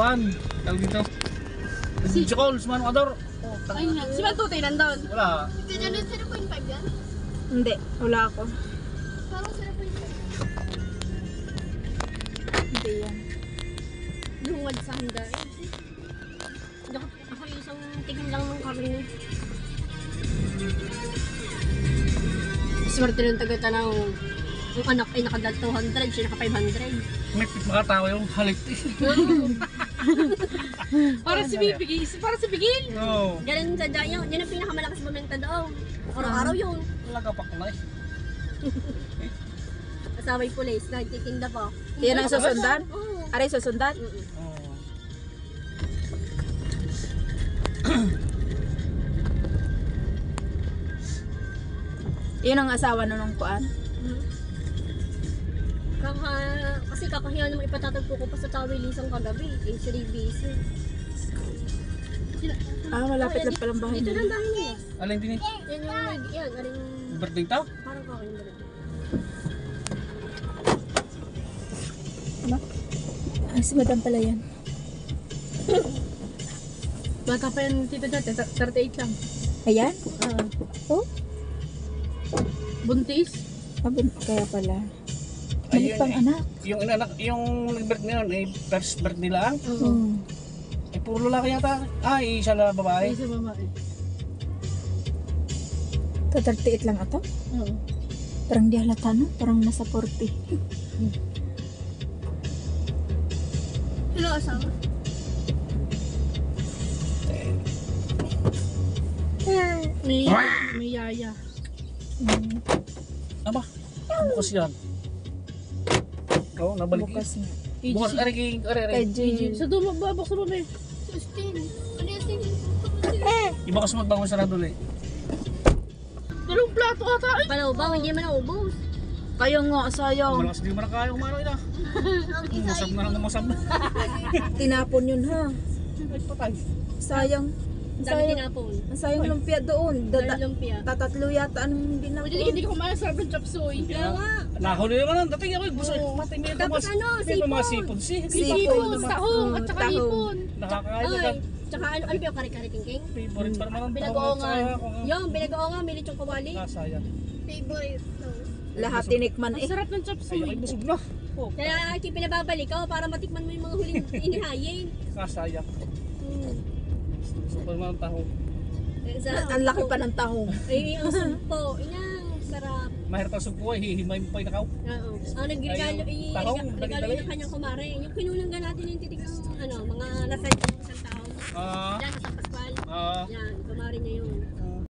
Juan, tawag dito. Si Chocols, Manukador. Ayun nga. Si Matutay nandun. Wala. Ito na 0.5 yan? Hindi. Wala ako. Parang 0.5. Hindi yan. Lungad sa handa. Ako isang tingin lang ng karne. Swerte ng taga-tanaw. Ang anak ay naka 200, siya naka 500. May makatawa yung halik. Para si Bigil. Para si Bigil. No. Ganun sa Dayaw, yan ang pinakamalakas bumenta daw. Araw-araw yun. Lagapak na eh. Kasabay pulis, nagtitinda pa. Yan ang susundan? Oo. Aray susundan? Oh. Yun ang asawa na nung kuan. Kasi kakahiya naman ipatatagpo ko pa sa tawilisang kagabi. Eh, si busy. Malapit lang palang bahay Dito nila. lang bahay nila. Alin din eh. Yan, aling Birthday tao? parang kakain ba rin. Si madam pala yan. Bata pa yan tito dati, 38 lang. Ayan? Oh? Buntis? Kaya pala. Malit pang anak. Yung inanak, yung birthday ngayon eh, first birthday lang. Oo. Eh, puro lalaki yata. Isa na babae. Isa babae. 38 lang ato? Oo. Parang di halata no? Parang nasa 40. Sino asawa? May yaya. Aba, bukas yan. Oo, nabalik. Bukas nga. Bukas, Kay Jin. Sa dumo, babak sa babae. Sustin. Ano yung Iba kasi magbangon sa radul eh. dalawang plato ata eh. Palaw hindi man naubos. Kayo nga, sayang. Malakas din man kaya umano ina. Masab na lang masab na. Tinapon yun ha. Ay, patay. Sayang. Dami tinapon. Ang sayang lumpia doon. Dahil lumpia. Tatatlo yata anong hindi na. Hindi ko masarap ng chop suey. Kaya nga. Nahuli naman ang dating ako. Gusto matay may Tapos ano, mga sipon. sipon. Sipon, tahong, at saka tahong. hipon. Nakakain na Ay, tsaka ano pa yung kare-kare king-king? favorite pa naman ang Binagoongan. Yung binagoongan, milit yung kawali. Sayang. Favorite. Lahat tinikman Ang eh. sarap ng chop Ay, suey. busog na. Oh, Kaya pinababalik ko para matikman mo yung mga huling inihayin. sayang. Gusto pa naman ang taho. Ang laki pa ng tahong. Ay, ang sumpo. Inang, sarap. Mahirap ang supo eh. Hihimay mo pa yung nakaw. Oo. Ang nagregalo, Ay, tahong, regalo dali-dali. ng kanyang kumare. Yung kinulanggan natin yung titig ng mga nasa isang taon. Ah, Yan, sa Pascual. ah. Yan, kumare niya yun.